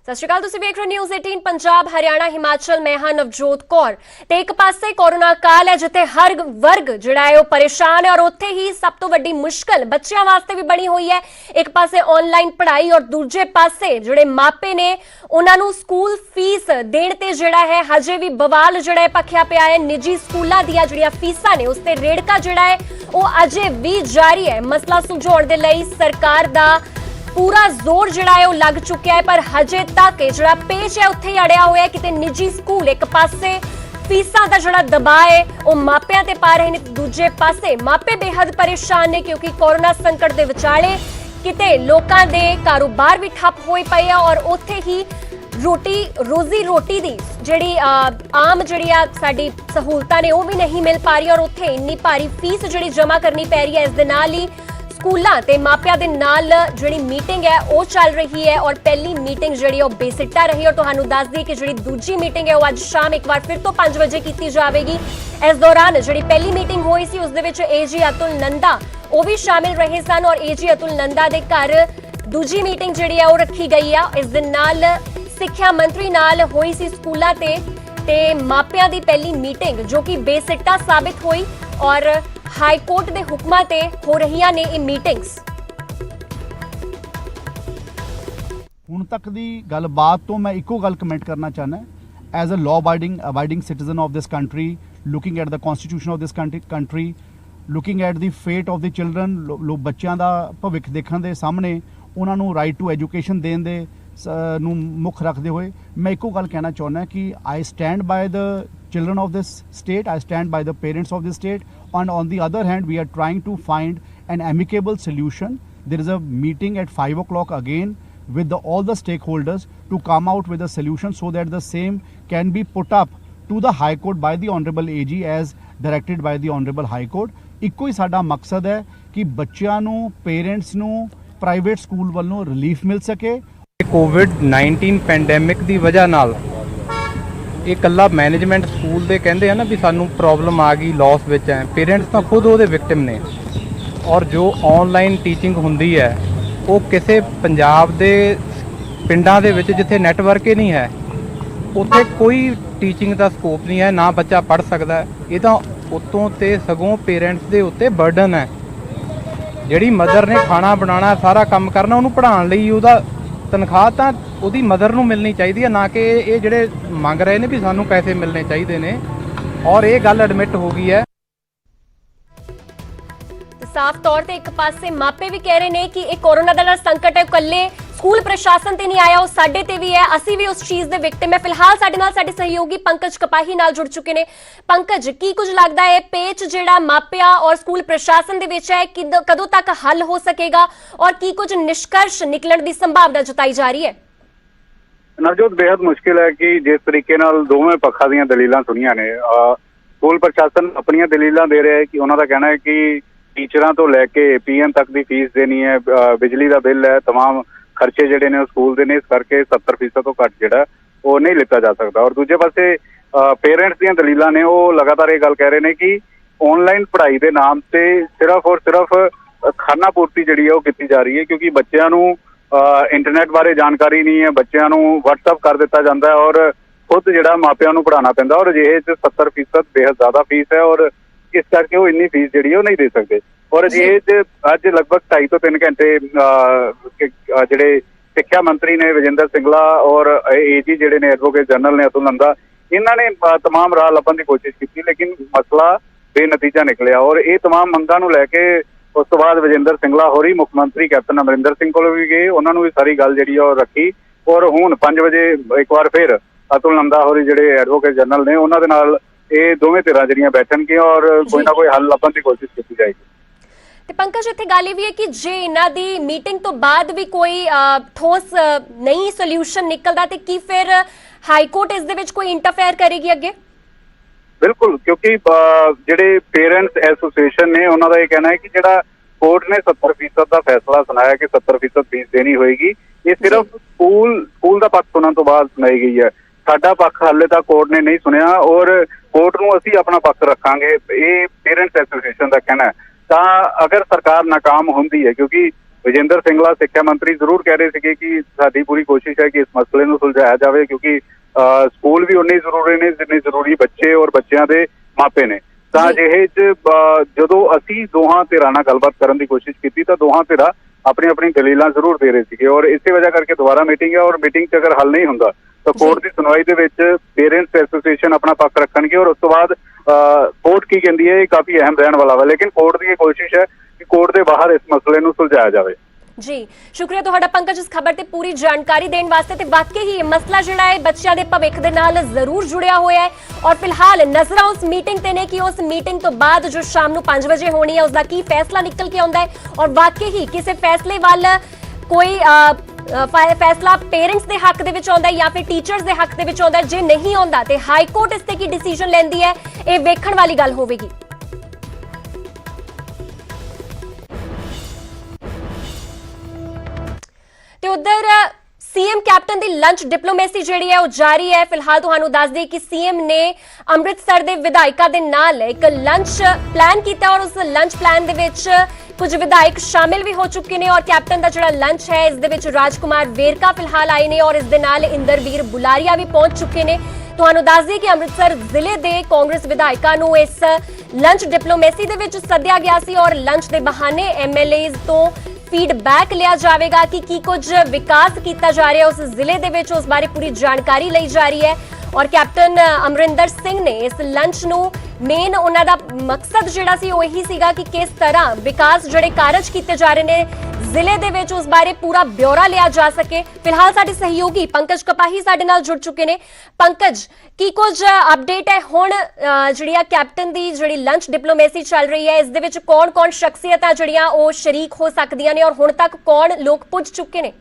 ਸਤਿ ਸ਼੍ਰੀ ਅਕਾਲ। ਤੁਸੀਂ ਵੇਖ ਰਹੇ ਨਿਊਜ਼ 18 ਪੰਜਾਬ ਹਰਿਆਣਾ ਹਿਮਾਚਲ। ਮੈਂ ਹਾਂ ਨਵਜੋਤ ਕੌਰ। ਤੇ ਇੱਕ ਪਾਸੇ ਕੋਰੋਨਾ ਕਾਲ ਹੈ ਜਿੱਥੇ ਹਰ ਵਰਗ ਜਿਹੜਾ ਹੈ ਉਹ ਪਰੇਸ਼ਾਨ ਹੈ, ਔਰ ਉੱਥੇ ਹੀ ਸਭ ਤੋਂ ਵੱਡੀ ਮੁਸ਼ਕਲ ਬੱਚਿਆਂ ਵਾਸਤੇ ਵੀ ਬਣੀ ਹੋਈ ਹੈ। ਇੱਕ ਪਾਸੇ ਆਨਲਾਈਨ ਪੜ੍ਹਾਈ ਔਰ ਦੂਜੇ ਪਾਸੇ ਜਿਹੜੇ ਮਾਪੇ ਨੇ ਉਹਨਾਂ ਨੂੰ ਸਕੂਲ ਫੀਸ ਦੇਣ ਤੇ ਜਿਹੜਾ ਹੈ ਹਜੇ ਵੀ ਬਵਾਲ ਜਿਹੜਾ ਹੈ ਭਖਿਆ ਪਿਆ ਹੈ। ਨਿੱਜੀ ਸਕੂਲਾਂ ਦੀਆਂ ਜਿਹੜੀਆਂ ਫੀਸਾਂ ਨੇ ਉਸ ਤੇ ਰੇੜਕਾ ਜਿਹੜਾ ਹੈ ਉਹ ਅਜੇ ਵੀ ਜਾਰੀ ਹੈ। ਮਸਲਾ ਸੁਲਝਾਉਣ ਦੇ ਲਈ ਸਰਕਾਰ ਦਾ पूरा जोर जिहड़ा है लग चुका है, पर हजे तक जिहड़ा पेच है उत्थे ही अड़िया होया है। किते निजी स्कूल एक पासे फीसां दा जिहड़ा दबाव है वो मापियां ते पा रहे ने, दूजे पासे मापे बेहद परेशान ने क्योंकि कोरोना संकट दे विचाले किते लोकां दे कारोबार भी ठप होए पए आ और उत्थे ही रोजी रोटी दी जिहड़ी आम जिहड़ियां साडी सहूलतां ने वो भी नहीं मिल पा रही और उत्थे इन्नी भारी फीस जिहड़ी जमा करनी पै रही है। इस दे नाल ही स्कूलों ते मापिया दे नाल जिहड़ी मीटिंग है वो चल रही है और पहली मीटिंग जिहड़ी है बेसिट्टा रही और तुहानू दस दी कि जिहड़ी दूजी मीटिंग है वो अज शाम एक बार फिर तो 5 बजे की जाएगी। इस दौरान जिहड़ी पहली मीटिंग हुई सी उस दे विच एजी अतुल नंदा वो भी शामिल रहे सन और एजी अतुल नंदा दे घर दूजी मीटिंग जिहड़ी है वो रखी गई है। इस दे नाल सिक्ख्या मंत्री नाल हुई सी स्कूलों ते मापिया दी पहली मीटिंग जो कि बेसिट्टा साबित हुई और हाई कोर्ट के हुक्मां ते हो रहीआं ने ये मीटिंग्स। ਹੁਣ ਤੱਕ ਦੀ ਗੱਲਬਾਤ ਤੋਂ ਮੈਂ ਇੱਕੋ ਗੱਲ ਕਮੈਂਟ ਕਰਨਾ ਚਾਹੁੰਦਾ as a law abiding citizen of this country, looking at the constitution of this country, looking at the fate of the children, ਬੱਚਿਆਂ ਦਾ ਭਵਿੱਖ ਦੇਖਣ ਦੇ ਸਾਹਮਣੇ ਉਹਨਾਂ ਨੂੰ ਰਾਈਟ ਟੂ ਐਜੂਕੇਸ਼ਨ ਦੇਣ ਦੇ ਨੂੰ ਮੁੱਖ ਰੱਖਦੇ ਹੋਏ ਮੈਂ ਇੱਕੋ ਗੱਲ ਕਹਿਣਾ ਚਾਹੁੰਦਾ ਕਿ I stand by the children of this state, I stand by the parents of this state, and on the other hand we are trying to find an amicable solution. There is a meeting at 5 o'clock again with all the stakeholders to come out with a solution so that the same can be put up to the High Court by the Honorable AG as directed by the Honorable High Court. ਇੱਕੋ ਹੀ ਸਾਡਾ ਮਕਸਦ ਹੈ ਕਿ ਬੱਚਿਆਂ ਨੂੰ, parents ਨੂੰ private school ਵੱਲੋਂ relief ਮਿਲ ਸਕੇ। कोविड-19 ਪੈਂਡੈਮਿਕ ਦੀ ਵਜ੍ਹਾ ਨਾਲ ਇਹ ਕੱਲਾ ਮੈਨੇਜਮੈਂਟ ਸਕੂਲ ਦੇ ਕਹਿੰਦੇ ਆ ਨਾ ਵੀ ਸਾਨੂੰ ਪ੍ਰੋਬਲਮ ਆ ਗਈ, ਲਾਸ ਵਿੱਚ ਹੈ। ਪੇਰੈਂਟਸ ਤਾਂ ਖੁਦ ਉਹਦੇ ਵਿਕਟਿਮ ਨੇ ਔਰ ਜੋ ਆਨਲਾਈਨ ਟੀਚਿੰਗ ਹੁੰਦੀ ਹੈ ਉਹ ਕਿਸੇ ਪੰਜਾਬ ਦੇ ਪਿੰਡਾਂ ਦੇ ਵਿੱਚ ਜਿੱਥੇ ਨੈਟਵਰਕ ਹੀ ਨਹੀਂ ਹੈ ਉੱਥੇ ਕੋਈ ਟੀਚਿੰਗ ਦਾ ਸਕੋਪ ਨਹੀਂ ਹੈ, ਨਾ ਬੱਚਾ ਪੜ੍ਹ ਸਕਦਾ। ਇਹ ਤਾਂ ਉੱਤੋਂ ਤੇ ਸਗੋਂ ਪੇਰੈਂਟਸ ਦੇ ਉੱਤੇ ਬਰਡਨ ਹੈ। ਜਿਹੜੀ ਮਦਰ ਨੇ ਖਾਣਾ ਬਣਾਉਣਾ, ਸਾਰਾ ਕੰਮ ਕਰਨਾ, ਉਹਨੂੰ ਪੜ੍ਹਾਉਣ ਲਈ ਉਹਦਾ ਤਨਖਾਹ ਤਾਂ ਉਹਦੀ ਮਦਰ ਨੂੰ ਮਿਲਣੀ ਚਾਹੀਦੀ ਹੈ, ਨਾ ਕਿ ਇਹ ਜਿਹੜੇ ਮੰਗ ਰਹੇ ਨੇ ਵੀ ਸਾਨੂੰ ਪੈਸੇ ਮਿਲਣੇ ਚਾਹੀਦੇ ਨੇ। ਔਰ ਇਹ ਗੱਲ ਐਡਮਿਟ ਹੋ ਗਈ ਹੈ। ਸਾਫ਼ ਤੌਰ ਤੇ ਇੱਕ ਪਾਸੇ ਮਾਪੇ ਵੀ ਕਹਿ ਰਹੇ ਨੇ ਕਿ ਇਹ ਕੋਰੋਨਾ ਦਾ ਜਿਹੜਾ ਸੰਕਟ ਹੈ ਇਕੱਲੇ ਸਕੂਲ ਪ੍ਰਸ਼ਾਸਨ ਤੇ ਨਹੀਂ ਆਇਆ, ਉਹ ਸਾਡੇ ਤੇ ਵੀ ਹੈ, ਅਸੀਂ ਵੀ ਉਸ ਚੀਜ਼ ਦੇ ਵਿਕਟਿਮ ਹੈ। ਫਿਲਹਾਲ ਸਾਡੇ ਨਾਲ ਸਾਡੇ ਸਹਿਯੋਗੀ ਪੰਕਜ ਕਪਾਹੀ ਨਾਲ ਜੁੜ ਚੁੱਕੇ ਨੇ। ਪੰਕਜ, ਕੀ ਕੁਝ ਲੱਗਦਾ ਹੈ ਪੇਚ ਜਿਹੜਾ ਮਾਪਿਆਂ ਔਰ ਸਕੂਲ ਪ੍ਰਸ਼ਾਸਨ ਦੇ ਵਿੱਚ ਹੈ ਕਦੋਂ ਤੱਕ ਹੱਲ ਹੋ ਸਕੇਗਾ ਔਰ ਕੀ ਕੁਝ ਨਿਸ਼ਕਰਸ਼ ਨਿਕਲਣ ਦੀ ਸੰਭਾਵਨਾ ਜਤਾਈ ਜਾ ਰਹੀ ਹੈ? ਨਵਜੋਤ, ਬੇहद ਮੁਸ਼ਕਿਲ ਹੈ ਕਿ ਜਿਸ ਤਰੀਕੇ ਨਾਲ ਦੋਵੇਂ ਪੱਖਾਂ ਦੀਆਂ ਦਲੀਲਾਂ ਸੁਣੀਆਂ ਨੇ, ਸਕੂਲ ਪ੍ਰਸ਼ਾਸਨ ਆਪਣੀਆਂ ਦਲੀਲਾਂ ਦੇ ਰਿਹਾ ਹੈ ਕਿ ਉਹਨਾਂ ਦਾ ਕਹਿਣਾ ਹੈ ਕਿ ਟੀਚਰਾਂ ਤੋਂ ਲੈ ਕੇ ਪੀਐਮ ਤੱਕ ਦੀ ਫੀਸ ਦੇਣੀ ਹੈ, ਬਿਜਲੀ ਦਾ ਬਿੱਲ ਹੈ, ਤਮਾਮ ਖਰਚੇ ਜਿਹੜੇ ਨੇ ਉਹ ਸਕੂਲ ਦੇ ਨੇ, ਇਸ ਕਰਕੇ 70% ਤੋਂ ਘੱਟ ਜਿਹੜਾ ਉਹ ਨਹੀਂ ਲਿੱਤਾ ਜਾ ਸਕਦਾ। ਔਰ ਦੂਜੇ ਪਾਸੇ ਪੇਰੈਂਟਸ ਦੀਆਂ ਦਲੀਲਾਂ ਨੇ, ਉਹ ਲਗਾਤਾਰ ਇਹ ਗੱਲ ਕਹਿ ਰਹੇ ਨੇ ਕਿ ਆਨਲਾਈਨ ਪੜ੍ਹਾਈ ਦੇ ਨਾਮ ਤੇ ਸਿਰਫ ਔਰ ਸਿਰਫ ਖਾਨਾ ਪੂਰਤੀ ਜਿਹੜੀ ਹੈ ਉਹ ਕੀਤੀ ਜਾ ਰਹੀ ਹੈ, ਕਿਉਂਕਿ ਬੱਚਿਆਂ ਨੂੰ ਇੰਟਰਨੈਟ ਬਾਰੇ ਜਾਣਕਾਰੀ ਨਹੀਂ ਹੈ, ਬੱਚਿਆਂ ਨੂੰ WhatsApp ਕਰ ਦਿੱਤਾ ਜਾਂਦਾ ਹੈ ਔਰ ਖੁਦ ਜਿਹੜਾ ਮਾਪਿਆਂ ਨੂੰ ਪੜ੍ਹਾਉਣਾ ਪੈਂਦਾ ਔਰ ਅਜਿਹੇ 'ਚ 70% ਬੇਹੱਦ ਜ਼ਿਆਦਾ ਫੀਸ ਹੈ ਔਰ ਇਸ ਕਰਕੇ ਉਹ ਇੰਨੀ ਫੀਸ ਜਿਹੜੀ ਉਹ ਨਹੀਂ ਦੇ ਸਕਦੇ। ਔਰ ਅਜਿਹੇ 'ਚ ਅੱਜ ਲਗਭਗ 2.5 ਤੋਂ 3 ਘੰਟੇ ਜਿਹੜੇ ਸਿੱਖਿਆ ਮੰਤਰੀ ਨੇ ਵਿਜੇਂਦਰ ਸਿੰਗਲਾ ਔਰ ਏਜੀ ਜਿਹੜੇ ਨੇ ਐਡਵੋਕੇਟ ਜਨਰਲ ਨੇ ਅਤੁਲ ਨੰਦਾ, ਇਹਨਾਂ ਨੇ ਤਮਾਮ ਰਾਹ ਲੱਭਣ ਦੀ ਕੋਸ਼ਿਸ਼ ਕੀਤੀ ਲੇਕਿਨ ਮਸਲਾ ਬੇਨਤੀਜਾ ਨਿਕਲਿਆ। ਔਰ ਇਹ ਤਮਾਮ ਮੰਗਾਂ ਨੂੰ ਲੈ ਕੇ ਉਸ ਤੋਂ ਬਾਅਦ ਵਿਜੇਂਦਰ ਸਿੰਗਲਾ ਹੋਰੀ ਮੁੱਖ ਮੰਤਰੀ ਕੈਪਟਨ ਅਮਰਿੰਦਰ ਸਿੰਘ ਕੋਲ ਵੀ ਗਏ, ਉਹਨਾਂ ਨੂੰ ਵੀ ਸਾਰੀ ਗੱਲ ਜਿਹੜੀ ਆ ਉਹ ਰੱਖੀ ਔਰ ਹੁਣ 5 ਵਜੇ ਇੱਕ ਵਾਰ ਫਿਰ ਅਤੁਲ ਨੰਦਾ ਹੋਰੀ ਜਿਹੜੇ ਐਡਵੋਕੇਟ ਜਨਰਲ ਨੇ ਉਹਨਾਂ ਦੇ ਨਾਲ ਇਹ ਦੋਵੇਂ ਧਿਰਾਂ ਜਿਹੜੀਆਂ ਬੈਠਣਗੀਆਂ ਔਰ ਕੋਈ ਨਾ ਕੋਈ ਹੱਲ ਲੱਭਣ ਦੀ ਕੋਸ਼ਿਸ਼ ਕੀਤੀ ਜਾਏਗੀ। ਤੇ ਪੰਕਜ, ਇੱਥੇ ਗੱਲ ਇਹ ਵੀ ਹੈ ਕਿ ਜੇ ਇਹਨਾਂ ਦੀ ਮੀਟਿੰਗ ਤੋਂ ਬਾਅਦ ਵੀ ਕੋਈ ਠੋਸ ਨਹੀਂ ਸੋਲੂਸ਼ਨ ਨਿਕਲਦਾ ਤੇ ਕੀ ਫਿਰ ਹਾਈ ਕੋਰਟ ਇਸ ਦੇ ਵਿੱਚ ਕੋਈ ਇੰਟਰਫੇਅਰ ਕਰੇਗੀ ਅੱਗੇ? ਬਿਲਕੁਲ, ਕਿਉਂਕਿ ਜਿਹੜੇ ਪੇਰੈਂਟਸ ਐਸੋਸੀਏਸ਼ਨ ਨੇ ਉਹਨਾਂ ਦਾ ਇਹ ਕਹਿਣਾ ਹੈ ਕਿ ਜਿਹੜਾ ਕੋਰਟ ਨੇ 70% ਦਾ ਫੈਸਲਾ ਸੁਣਾਇਆ ਕਿ 70% ਫੀਸ ਦੇਣੀ ਹੋਏਗੀ, ਇਹ ਸਿਰਫ ਸਕੂਲ ਦਾ ਪੱਖ ਸੁਣਨ ਤੋਂ ਬਾਅਦ ਸੁਣਾਈ ਗਈ ਹੈ। ਸਾਡਾ ਪੱਖ ਹਾਲੇ ਤੱਕ ਕੋਰਟ ਨੇ ਨਹੀਂ ਸੁਣਿਆ ਔਰ ਕੋਰਟ ਨੂੰ ਅਸੀਂ ਆਪਣਾ ਪੱਖ ਰੱਖਾਂਗੇ, ਇਹ ਪੇਰੈਂਟਸ ਐਸੋਸੀਏਸ਼ਨ ਦਾ ਕਹਿਣਾ ਹੈ। ਤਾਂ ਅਗਰ ਸਰਕਾਰ ਨਾਕਾਮ ਹੁੰਦੀ ਹੈ, ਕਿਉਂਕਿ ਵਿਜੇਂਦਰ ਸਿੰਗਲਾ ਸਿੱਖਿਆ ਮੰਤਰੀ ਜ਼ਰੂਰ ਕਹਿ ਰਹੇ ਸੀਗੇ ਕਿ ਸਾਡੀ ਪੂਰੀ ਕੋਸ਼ਿਸ਼ ਹੈ ਕਿ ਇਸ ਮਸਲੇ ਨੂੰ ਸੁਲਝਾਇਆ ਜਾਵੇ, ਕਿਉਂਕਿ ਸਕੂਲ ਵੀ ਉਨੇ ਜ਼ਰੂਰੀ ਨੇ ਜਿੰਨੇ ਜ਼ਰੂਰੀ ਬੱਚੇ ਔਰ ਬੱਚਿਆਂ ਦੇ ਮਾਪੇ ਨੇ। ਤਾਂ ਅਜਿਹੇ 'ਚ ਜਦੋਂ ਅਸੀਂ ਦੋਹਾਂ ਧਿਰਾਂ ਨਾਲ ਗੱਲਬਾਤ ਕਰਨ ਦੀ ਕੋਸ਼ਿਸ਼ ਕੀਤੀ ਤਾਂ ਦੋਹਾਂ ਧਿਰਾਂ ਆਪਣੀ ਆਪਣੀ ਦਲੀਲਾਂ ਜ਼ਰੂਰ ਦੇ ਰਹੇ ਸੀਗੇ ਔਰ ਇਸੇ ਵਜ੍ਹਾ ਕਰਕੇ ਦੁਬਾਰਾ ਮੀਟਿੰਗ ਹੈ ਔਰ ਮੀਟਿੰਗ 'ਚ ਅਗਰ ਹੱਲ ਨਹੀਂ ਹੁੰਦਾ ਤਾਂ ਕੋਰਟ ਦੀ ਸੁਣਵਾਈ ਦੇ ਵਿੱਚ ਪੇਰੈਂਟਸ ਐਸੋਸੀਏਸ਼ਨ ਆਪਣਾ ਪੱਖ ਰੱਖਣਗੇ ਔਰ ਉਸ ਤੋਂ ਬਾਅਦ ਕੋਰਟ ਕੀ ਕਹਿੰਦੀ ਹੈ ਇਹ ਕਾਫੀ ਅਹਿਮ ਰਹਿਣ ਵਾਲਾ ਵਾ। ਲੇਕਿਨ ਕੋਰਟ ਦੀ ਇਹ ਕੋਸ਼ਿਸ਼ ਹੈ ਕਿ ਕੋਰਟ ਦੇ ਬਾਹਰ ਇਸ ਮਸਲੇ ਨੂੰ ਸੁਲਝਾਇਆ ਜਾਵੇ। ਜੀ ਸ਼ੁਕਰੀਆ ਤੁਹਾਡਾ ਪੰਕਜ ਇਸ ਖਬਰ ਤੇ ਪੂਰੀ ਜਾਣਕਾਰੀ ਦੇਣ ਵਾਸਤੇ। ਤੇ ਵਾਕਈ ਹੀ ਇਹ ਮਸਲਾ ਜਿਹੜਾ ਹੈ ਬੱਚਿਆਂ ਦੇ ਭਵਿੱਖ ਦੇ ਨਾਲ ਜ਼ਰੂਰ ਜੁੜਿਆ ਹੋਇਆ ਹੈ ਔਰ ਫਿਲਹਾਲ ਨਜ਼ਰਾਂ ਉਸ ਮੀਟਿੰਗ ਤੇ ਨੇ ਕਿ ਉਸ ਮੀਟਿੰਗ ਤੋਂ ਬਾਅਦ ਜੋ ਸ਼ਾਮ ਨੂੰ 5 ਵਜੇ ਹੋਣੀ ਹੈ ਉਸ ਦਾ ਕੀ ਫੈਸਲਾ ਨਿਕਲ ਕੇ ਆਉਂਦਾ ਹੈ ਔਰ ਵਾਕਈ ਹੀ ਕਿਸੇ ਫੈਸਲੇ ਵੱਲ ਕੋਈ ਫੈਸਲਾ ਪੇਰੈਂਟਸ ਦੇ ਹੱਕ ਦੇ ਵਿੱਚ ਆਉਂਦਾ ਹੈ ਜਾਂ ਫਿਰ ਟੀਚਰਸ ਦੇ ਹੱਕ ਦੇ ਵਿੱਚ ਆਉਂਦਾ ਹੈ। ਜੇ ਨਹੀਂ ਆਉਂਦਾ ਤੇ ਹਾਈ ਕੋਰਟ ਇਸ ਤੇ ਕੀ ਡਿਸੀਜਨ ਲੈਂਦੀ ਹੈ ਇਹ ਵੇਖਣ ਵਾਲੀ ਗੱਲ ਹੋਵੇਗੀ। ਤੇ ਉਧਰ ਸੀਐਮ ਕੈਪਟਨ ਦੀ ਲੰਚ ਡਿਪਲੋਮੇਸੀ ਜਿਹੜੀ ਹੈ ਉਹ ਜਾਰੀ ਹੈ। ਫਿਲਹਾਲ ਤੁਹਾਨੂੰ ਦੱਸ ਦਈਏ ਕਿ ਸੀਐਮ ਨੇ ਅੰਮ੍ਰਿਤਸਰ ਦੇ ਵਿਧਾਇਕਾਂ ਦੇ ਨਾਲ ਇੱਕ ਲੰਚ ਪਲਾਨ ਕੀਤਾ ਔਰ ਉਸ ਲੰਚ ਪਲਾਨ ਦੇ ਵਿੱਚ ਕੁਝ ਵਿਧਾਇਕ ਸ਼ਾਮਿਲ ਵੀ ਹੋ ਚੁੱਕੇ ਨੇ ਔਰ ਕੈਪਟਨ ਦਾ ਜਿਹੜਾ ਲੰਚ ਹੈ ਇਸ ਦੇ ਵਿੱਚ ਰਾਜਕੁਮਾਰ ਵੇਰਕਾ ਫਿਲਹਾਲ ਆਏ ਨੇ ਔਰ ਇਸ ਦੇ ਨਾਲ ਇੰਦਰਵੀਰ ਬੁਲਾਰੀਆ ਵੀ ਪਹੁੰਚ ਚੁੱਕੇ ਨੇ। ਤੁਹਾਨੂੰ ਦੱਸ ਦਈਏ ਕਿ ਅੰਮ੍ਰਿਤਸਰ ਜ਼ਿਲ੍ਹੇ ਦੇ ਕਾਂਗਰਸ ਵਿਧਾਇਕਾਂ ਨੂੰ ਇਸ ਲੰਚ ਡਿਪਲੋਮੇਸੀ ਦੇ ਵਿੱਚ ਸੱਦਿਆ ਗਿਆ ਸੀ ਔਰ ਲੰਚ ਦੇ ਬਹਾਨੇ ਐਮਐਲਏਜ਼ ਤੋਂ ਫੀਡਬੈਕ ਲਿਆ ਜਾਵੇਗਾ ਕਿ ਕੀ ਕੁਝ ਵਿਕਾਸ ਕੀਤਾ ਜਾ ਰਿਹਾ ਉਸ ਜ਼ਿਲ੍ਹੇ ਦੇ ਵਿੱਚ, ਉਸ ਬਾਰੇ ਪੂਰੀ ਜਾਣਕਾਰੀ ਲਈ ਜਾ ਰਹੀ ਹੈ। ਔਰ ਕੈਪਟਨ ਅਮਰਿੰਦਰ ਸਿੰਘ ਨੇ ਇਸ ਲੰਚ ਨੂੰ ਮੇਨ ਉਹਨਾਂ ਦਾ ਮਕਸਦ ਜਿਹੜਾ ਸੀ ਉਹ ਇਹੀ ਸੀਗਾ ਕਿ ਕਿਸ ਤਰ੍ਹਾਂ ਵਿਕਾਸ ਜਿਹੜੇ ਕਾਰਜ ਕੀਤੇ ਜਾ ਰਹੇ ਨੇ ਜ਼ਿਲ੍ਹੇ ਦੇ ਵਿੱਚ ਉਸ ਬਾਰੇ ਪੂਰਾ ਬਿਊਰਾ ਲਿਆ ਜਾ ਸਕੇ। ਫਿਲਹਾਲ ਸਾਡੇ ਸਹਿਯੋਗੀ ਪੰਕਜ ਕਪਾਹੀ ਸਾਡੇ ਨਾਲ ਜੁੜ ਚੁੱਕੇ ਨੇ। ਪੰਕਜ, ਕੀ ਕੁਝ ਅਪਡੇਟ ਹੈ ਹੁਣ ਜਿਹੜੀ ਆ ਕੈਪਟਨ ਦੀ ਜਿਹੜੀ ਲੰਚ ਡਿਪਲੋਮੇਸੀ ਚੱਲ ਰਹੀ ਹੈ ਇਸ ਦੇ ਵਿੱਚ ਕੌਣ-ਕੌਣ ਸ਼ਖਸੀਅਤਾਂ ਜਿਹੜੀਆਂ ਉਹ ਸ਼ਰੀਕ ਹੋ ਸਕਦੀਆਂ ਨੇ ਔਰ ਹੁਣ ਤੱਕ ਕੌਣ ਲੋਕ ਪੁੱਜ ਚੁੱਕੇ ਨੇ?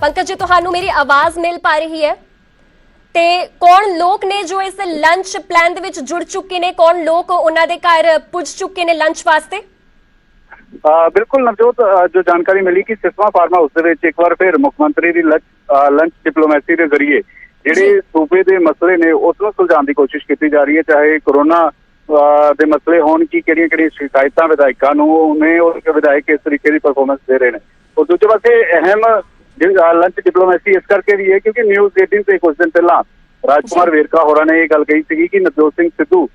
ਪੰਕਜ ਜੀ ਤੁਹਾਨੂੰ ਮੇਰੀ ਆਵਾਜ਼ ਮਿਲ ਪਾ ਰਹੀ ਹੈ ਤੇ ਕੌਣ ਲੋਕ ਨੇ ਜੋ ਇਸ ਲੰਚ ਪਲਾਨ ਦੇ ਵਿੱਚ ਜੁੜ ਚੁੱਕੇ ਨੇ, ਕੌਣ ਲੋਕ ਉਹਨਾਂ ਦੇ ਘਰ ਪੁੱਜ ਚੁੱਕੇ ਨੇ ਲੰਚ ਵਾਸਤੇ? ਬਿਲਕੁਲ ਨਵਜੋਤ, ਜੋ ਜਾਣਕਾਰੀ ਮਿਲੀ ਕਿ ਸਿਸਮਾ ਫਾਰਮ ਹਾਊਸ ਦੇ ਵਿੱਚ ਇੱਕ ਵਾਰ ਫਿਰ ਮੁੱਖ ਮੰਤਰੀ ਦੀ ਲੰਚ ਡਿਪਲੋਮੇਸੀ ਦੇ ਜ਼ਰੀਏ ਜਿਹੜੇ ਸੂਬੇ ਦੇ ਮਸਲੇ ਨੇ ਉਸ ਨੂੰ ਸੁਲਝਾਉਣ ਦੀ ਕੋਸ਼ਿਸ਼ ਕੀਤੀ ਜਾ ਰਹੀ ਹੈ, ਚਾਹੇ ਕੋਰੋਨਾ ਦੇ ਮਸਲੇ ਹੋਣ ਕਿ ਕਿਹੜੀਆਂ ਸ਼ਿਕਾਇਤਾਂ ਵਿਧਾਇਕਾਂ ਨੂੰ ਨੇ ਔਰ ਵਿਧਾਇਕ ਇਸ ਤਰੀਕੇ ਦੀ ਪਰਫਾਰਮੈਂਸ ਦੇ ਰਹੇ ਨੇ। ਔਰ ਦੂਜੇ ਪਾਸੇ ਅਹਿਮ ਲੰਚ ਡਿਪਲੋਮੇਸੀ ਇਸ ਕਰਕੇ ਵੀ ਹੈ ਕਿਉਂਕਿ ਨਿਊਜ਼ 18 ਤੇ ਕੁਝ ਦਿਨ ਪਹਿਲਾਂ ਰਾਜਕੁਮਾਰ ਵੇਰਕਾ ਹੋਰਾਂ ਨੇ ਇਹ ਗੱਲ ਕਹੀ ਸੀਗੀ ਕਿ ਨਵਜੋਤ ਸਿੰਘ ਸਿੱਧੂ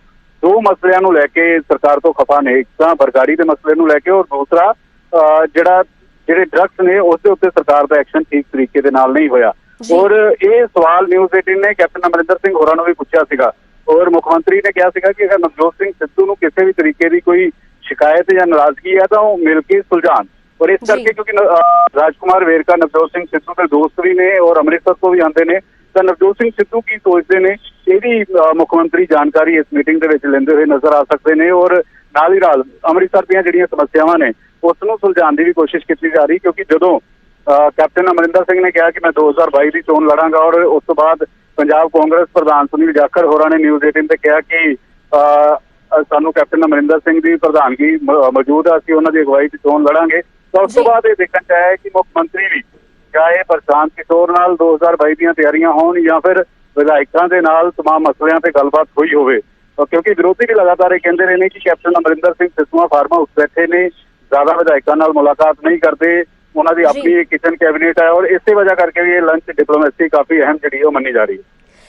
ਦੋ ਮਸਲਿਆਂ ਨੂੰ ਲੈ ਕੇ ਸਰਕਾਰ ਤੋਂ ਖਫਾ ਨੇ। ਇੱਕ ਤਾਂ ਬਰਗਾੜੀ ਦੇ ਮਸਲੇ ਨੂੰ ਲੈ ਕੇ ਔਰ ਦੂਸਰਾ ਜਿਹੜੇ ਡਰੱਗਸ ਨੇ ਉਸ ਦੇ ਉੱਤੇ ਸਰਕਾਰ ਦਾ ਐਕਸ਼ਨ ਠੀਕ ਤਰੀਕੇ ਦੇ ਨਾਲ ਨਹੀਂ ਹੋਇਆ। ਔਰ ਇਹ ਸਵਾਲ ਨਿਊਜ਼ 18 ਨੇ ਕੈਪਟਨ ਅਮਰਿੰਦਰ ਸਿੰਘ ਹੋਰਾਂ ਨੂੰ ਵੀ ਪੁੱਛਿਆ ਸੀਗਾ ਔਰ ਮੁੱਖ ਮੰਤਰੀ ਨੇ ਕਿਹਾ ਸੀਗਾ ਕਿ ਅਗਰ ਨਵਜੋਤ ਸਿੰਘ ਸਿੱਧੂ ਨੂੰ ਕਿਸੇ ਵੀ ਤਰੀਕੇ ਦੀ ਕੋਈ ਸ਼ਿਕਾਇਤ ਜਾਂ ਨਾਰਾਜ਼ਗੀ ਹੈ ਤਾਂ ਉਹ ਮਿਲ ਕੇ ਸੁਲਝਾਉਣ। ਔਰ ਇਸ ਕਰਕੇ ਕਿਉਂਕਿ ਰਾਜਕੁਮਾਰ ਵੇਰਕਾ ਨਵਜੋਤ ਸਿੰਘ ਸਿੱਧੂ ਦੇ ਦੋਸਤ ਵੀ ਨੇ ਔਰ ਅੰਮ੍ਰਿਤਸਰ ਤੋਂ ਵੀ ਆਉਂਦੇ ਨੇ, ਤਾਂ ਨਵਜੋਤ ਸਿੰਘ ਸਿੱਧੂ ਕੀ ਸੋਚਦੇ ਨੇ ਇਹਦੀ ਮੁੱਖ ਮੰਤਰੀ ਜਾਣਕਾਰੀ ਇਸ ਮੀਟਿੰਗ ਦੇ ਵਿੱਚ ਲੈਂਦੇ ਹੋਏ ਨਜ਼ਰ ਆ ਸਕਦੇ ਨੇ। ਔਰ ਨਾਲ ਹੀ ਨਾਲ ਅੰਮ੍ਰਿਤਸਰ ਦੀਆਂ ਜਿਹੜੀਆਂ ਸਮੱਸਿਆਵਾਂ ਨੇ ਉਸ ਨੂੰ ਸੁਲਝਾਉਣ ਦੀ ਵੀ ਕੋਸ਼ਿਸ਼ ਕੀਤੀ ਜਾ ਰਹੀ, ਕਿਉਂਕਿ ਜਦੋਂ ਕੈਪਟਨ ਅਮਰਿੰਦਰ ਸਿੰਘ ਨੇ ਕਿਹਾ ਕਿ ਮੈਂ 2022 ਦੀ ਚੋਣ ਲੜਾਂਗਾ ਔਰ ਉਸ ਤੋਂ ਬਾਅਦ ਪੰਜਾਬ ਕਾਂਗਰਸ ਪ੍ਰਧਾਨ ਸੁਨੀਲ ਜਾਖੜ ਹੋਰਾਂ ਨੇ ਨਿਊਜ਼ 18 ਤੇ ਕਿਹਾ ਕਿ ਸਾਨੂੰ ਕੈਪਟਨ ਅਮਰਿੰਦਰ ਸਿੰਘ ਦੀ ਪ੍ਰਧਾਨਗੀ ਮੌਜੂਦ ਆ, ਅਸੀਂ ਉਹਨਾਂ ਦੀ ਅਗਵਾਈ 'ਚ ਚੋਣ ਲੜਾਂਗੇ। ਤਾਂ ਉਸ ਤੋਂ ਬਾਅਦ ਇਹ ਦੇਖਣ 'ਚ ਆਇਆ ਕਿ ਮੁੱਖ ਮੰਤਰੀ ਵੀ ਚਾਹੇ ਪ੍ਰਸ਼ਾਂਤ ਕਿਸ਼ੋਰ ਨਾਲ 2022 ਦੀਆਂ ਤਿਆਰੀਆਂ ਹੋਣ ਜਾਂ ਫਿਰ ਵਿਧਾਇਕਾਂ ਦੇ ਨਾਲ ਤਮਾਮ ਮਸਲਿਆਂ ਤੇ ਗੱਲਬਾਤ ਹੋਈ ਹੋਵੇ, ਕਿਉਂਕਿ ਵਿਰੋਧੀ ਵੀ ਲਗਾਤਾਰ ਇਹ ਕਹਿੰਦੇ ਰਹੇ ਨੇ ਕਿ captain Amarinder Singh Siswan farm house ਬੈਠੇ ਨੇ, ਜ਼ਿਆਦਾ ਵਿਧਾਇਕਾਂ ਨਾਲ ਮੁਲਾਕਾਤ ਨਹੀਂ ਕਰਦੇ, ਉਹਨਾਂ ਦੀ ਆਪਣੀ ਕਿਚਨ ਕੈਬਨਿਟ ਹੈ ਔਰ ਇਸੇ ਵਜ੍ਹਾ ਕਰਕੇ ਵੀ ਇਹ ਲੰਚ ਡਿਪਲੋਮੇਸੀ ਕਾਫੀ ਅਹਿਮ ਜਿਹੜੀ ਉਹ ਮੰਨੀ ਜਾ ਰਹੀ ਹੈ।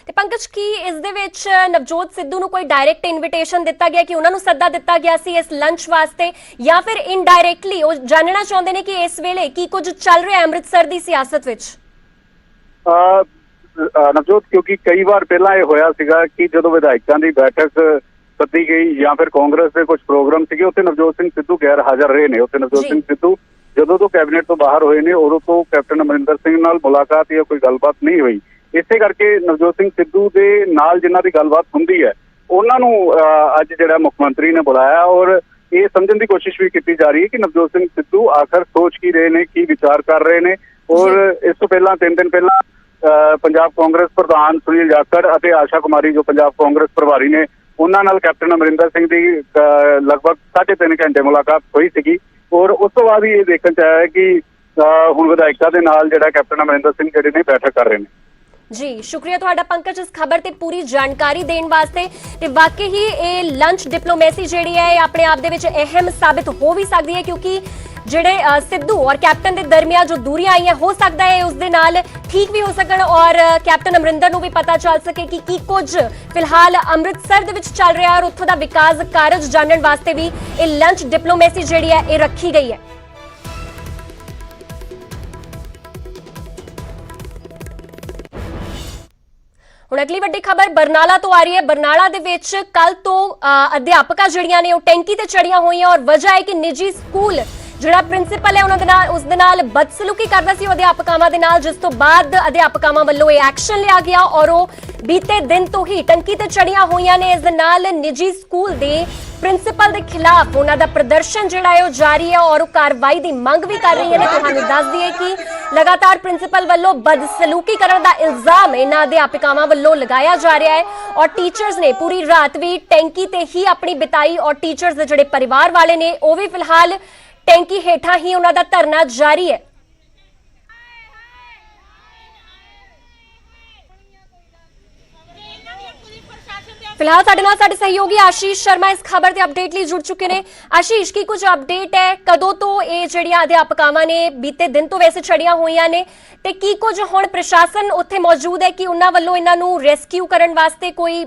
ਤੇ ਪੰਕਜ, ਕੀ ਇਸ ਦੇ ਵਿੱਚ ਨਵਜੋਤ ਸਿੱਧੂ ਨੂੰ ਕੋਈ ਡਾਇਰੈਕਟ ਇਨਵੀਟੇਸ਼ਨ ਦਿੱਤਾ ਗਿਆ ਕਿ ਉਹਨਾਂ ਨੂੰ ਸੱਦਾ ਦਿੱਤਾ ਗਿਆ ਸੀ ਇਸ ਲੰਚ ਵਾਸਤੇ ਜਾਂ ਫਿਰ ਇਨਡਾਇਰੈਕਟਲੀ ਉਹ ਜਾਣਨਾ ਚਾਹੁੰਦੇ ਨੇ ਕਿ ਇਸ ਵੇਲੇ ਕੀ ਕੁਝ ਚੱਲ ਰਿਹਾ ਹੈ ਅੰਮ੍ਰਿਤਸਰ ਦੀ ਸਿਆਸਤ ਵਿੱਚ? ਨਵਜੋਤ, ਕਿਉਂਕਿ ਕਈ ਵਾਰ ਪਹਿਲਾਂ ਇਹ ਹੋਇਆ ਸੀਗਾ ਕਿ ਜਦੋਂ ਵਿਧਾਇਕਾਂ ਦੀ ਬੈਠਕ ਸੱਦੀ ਗਈ ਜਾਂ ਫਿਰ ਕਾਂਗਰਸ ਦੇ ਕੁਝ ਪ੍ਰੋਗਰਾਮ ਸੀਗੇ ਉੱਥੇ ਨਵਜੋਤ ਸਿੰਘ ਸਿੱਧੂ ਗੈਰ ਹਾਜ਼ਰ ਰਹੇ ਨੇ। ਉੱਥੇ ਨਵਜੋਤ ਸਿੰਘ ਸਿੱਧੂ ਜਦੋਂ ਤੋਂ ਕੈਬਨਿਟ ਤੋਂ ਬਾਹਰ ਹੋਏ ਨੇ ਉਦੋਂ ਤੋਂ ਕੈਪਟਨ ਅਮਰਿੰਦਰ ਸਿੰਘ ਨਾਲ ਮੁਲਾਕਾਤ ਜਾਂ ਕੋਈ ਗੱਲਬਾਤ ਨਹੀਂ ਹੋਈ। ਇਸੇ ਕਰਕੇ ਨਵਜੋਤ ਸਿੰਘ ਸਿੱਧੂ ਦੇ ਨਾਲ ਜਿਨ੍ਹਾਂ ਦੀ ਗੱਲਬਾਤ ਹੁੰਦੀ ਹੈ ਉਹਨਾਂ ਨੂੰ ਅੱਜ ਜਿਹੜਾ ਮੁੱਖ ਮੰਤਰੀ ਨੇ ਬੁਲਾਇਆ ਔਰ ਇਹ ਸਮਝਣ ਦੀ ਕੋਸ਼ਿਸ਼ ਵੀ ਕੀਤੀ ਜਾ ਰਹੀ ਹੈ ਕਿ ਨਵਜੋਤ ਸਿੰਘ ਸਿੱਧੂ ਆਖਰ ਸੋਚ ਕੀ ਰਹੇ ਨੇ, ਕੀ ਵਿਚਾਰ ਕਰ ਰਹੇ ਨੇ। ਔਰ ਇਸ ਤੋਂ ਪਹਿਲਾਂ 3 ਦਿਨ ਪਹਿਲਾਂ ਪੰਜਾਬ ਕਾਂਗਰਸ ਪ੍ਰਧਾਨ ਸੁਨੀਲ ਜਾਖੜ ਅਤੇ ਆਸ਼ਾ ਕੁਮਾਰੀ ਜੋ ਪੰਜਾਬ ਕਾਂਗਰਸ ਪ੍ਰਭਾਰੀ ਨੇ ਉਹਨਾਂ ਨਾਲ ਕੈਪਟਨ ਅਮਰਿੰਦਰ ਸਿੰਘ ਦੀ ਲਗਭਗ 3.5 ਘੰਟੇ ਮੁਲਾਕਾਤ ਹੋਈ ਸੀਗੀ। ਔਰ ਉਸ ਤੋਂ ਬਾਅਦ ਹੀ ਇਹ ਦੇਖਣ 'ਚ ਆਇਆ ਕਿ ਹੁਣ ਵਿਧਾਇਕਾਂ ਦੇ ਨਾਲ ਜਿਹੜਾ ਕੈਪਟਨ ਅਮਰਿੰਦਰ ਸਿੰਘ ਜਿਹੜੇ ਨੇ ਬੈਠਕ ਕਰ ਰਹੇ ਨੇ। जी शुक्रिया ਤੁਹਾਡਾ ਪੰਕਜ ਇਸ ਖਬਰ ਤੇ ਪੂਰੀ ਜਾਣਕਾਰੀ ਦੇਣ ਵਾਸਤੇ ਤੇ ਵਾਕਈ ਹੀ ਇਹ ਲੰਚ ਡਿਪਲੋਮੇਸੀ ਜਿਹੜੀ ਹੈ ਇਹ ਆਪਣੇ ਆਪ ਦੇ ਵਿੱਚ ਅਹਿਮ ਸਾਬਿਤ ਹੋ ਵੀ ਸਕਦੀ ਹੈ ਕਿਉਂਕਿ ਜਿਹੜੇ ਸਿੱਧੂ ਔਰ ਕੈਪਟਨ ਦੇ ਦਰਮਿਆਨ ਜੋ ਦੂਰੀਆਂ ਆਈਆਂ ਹੋ ਸਕਦਾ ਹੈ ਉਸ ਦੇ ਨਾਲ ਠੀਕ ਵੀ ਹੋ ਸਕਣ ਔਰ ਕੈਪਟਨ ਅਮਰਿੰਦਰ ਨੂੰ ਵੀ ਪਤਾ ਚੱਲ ਸਕੇ ਕਿ ਕੀ ਕੁਝ ਫਿਲਹਾਲ ਅੰਮ੍ਰਿਤਸਰ ਦੇ ਵਿੱਚ ਚੱਲ ਰਿਹਾ ਔਰ ਉੱਥੋਂ ਦਾ ਵਿਕਾਸ ਕਾਰਜ ਜਾਣਨ ਵਾਸਤੇ ਵੀ ਇਹ ਲੰਚ ਡਿਪਲੋਮੇਸੀ ਜਿਹੜੀ ਹੈ ਇਹ ਰੱਖੀ ਗਈ ਹੈ। ਹੁਣ ਅਗਲੀ ਵੱਡੀ ਖਬਰ ਬਰਨਾਲਾ ਤੋਂ ਆ ਰਹੀ ਹੈ। ਬਰਨਾਲਾ ਦੇ ਵਿੱਚ ਕੱਲ ਤੋਂ ਅਧਿਆਪਕਾਂ ਜਿਹੜੀਆਂ ਨੇ ਉਹ ਟੈਂਕੀ ਤੇ ਚੜੀਆਂ ਹੋਈਆਂ ਔਰ ਵਜ੍ਹਾ ਹੈ ਕਿ ਨਿੱਜੀ ਸਕੂਲ ਜਿਹੜਾ ਪ੍ਰਿੰਸੀਪਲ ਹੈ ਉਹਨਾਂ ਦੇ ਨਾਲ ਉਸ ਦੇ ਨਾਲ ਬਦਸਲੂਕੀ ਕਰਦਾ ਸੀ ਅਧਿਆਪਕਾਵਾਂ ਦੇ ਨਾਲ, ਜਿਸ ਤੋਂ ਬਾਅਦ ਅਧਿਆਪਕਾਵਾਂ ਵੱਲੋਂ ਇਹ ਐਕਸ਼ਨ ਲਿਆ ਗਿਆ ਔਰ ਉਹ ਬੀਤੇ ਦਿਨ ਤੋਂ ਹੀ ਟੈਂਕੀ ਤੇ ਚੜੀਆਂ ਹੋਈਆਂ ਨੇ। ਇਸ ਦੇ ਨਾਲ ਨਿੱਜੀ ਸਕੂਲ ਦੇ ਪ੍ਰਿੰਸੀਪਲ ਦੇ ਖਿਲਾਫ ਉਹਨਾਂ ਦਾ ਪ੍ਰਦਰਸ਼ਨ ਜਿਹੜਾ ਹੈ ਉਹ ਜਾਰੀ ਹੈ ਔਰ ਉਹ ਕਾਰਵਾਈ ਦੀ ਮੰਗ ਵੀ ਕਰ ਰਹੀਆਂ ਨੇ। ਤੁਹਾਨੂੰ ਦੱਸ ਦਈਏ ਕਿ ਲਗਾਤਾਰ ਪ੍ਰਿੰਸੀਪਲ ਵੱਲੋਂ ਬਦਸਲੂਕੀ ਕਰਨ ਦਾ ਇਲਜ਼ਾਮ ਇਹਨਾਂ ਅਧਿਆਪਕਾਵਾਂ ਵੱਲੋਂ ਲਗਾਇਆ ਜਾ ਰਿਹਾ ਹੈ ਔਰ ਟੀਚਰਸ ਨੇ ਪੂਰੀ ਰਾਤ ਵੀ ਟੈਂਕੀ ਤੇ ਹੀ ਆਪਣੀ ਬਿਤਾਈ ਔਰ ਟੀਚਰਸ ਦੇ ਜਿਹੜੇ ਪਰਿਵਾਰ ਵਾਲੇ ਨੇ ਉਹ ਵੀ ਫਿਲਹਾਲ ਟੈਂਕੀ ਹੇਠਾਂ ਹੀ ਉਹਨਾਂ ਦਾ ਧਰਨਾ ਜਾਰੀ ਹੈ। ਫਿਲਹਾਲ ਸਾਡੇ ਨਾਲ ਸਾਡੇ ਸਹਿਯੋਗੀ ਆਸ਼ੀਸ਼ ਸ਼ਰਮਾ ਇਸ ਖਬਰ ਦੇ ਅਪਡੇਟ ਲਈ ਜੁੜ ਚੁੱਕੇ ਨੇ। ਆਸ਼ੀਸ਼ ਕੀ ਕੁਝ ਅਪਡੇਟ ਹੈ, ਕਦੋਂ ਤੋਂ ਇਹ ਜਿਹੜੀਆਂ ਅਧਿਆਪਕਾਵਾਂ ਨੇ ਬੀਤੇ ਦਿਨ ਤੋਂ ਵੈਸੇ ਛੜੀਆਂ ਹੋਈਆਂ ਨੇ ਤੇ ਕੀ ਕੁਝ ਹੁਣ ਪ੍ਰਸ਼ਾਸਨ ਉੱਥੇ ਮੌਜੂਦ ਹੈ ਕਿ ਉਹਨਾਂ ਵੱਲੋਂ ਇਹਨਾਂ ਨੂੰ ਰੈਸਕਿਊ ਕਰਨ ਵਾਸਤੇ ਕੋਈ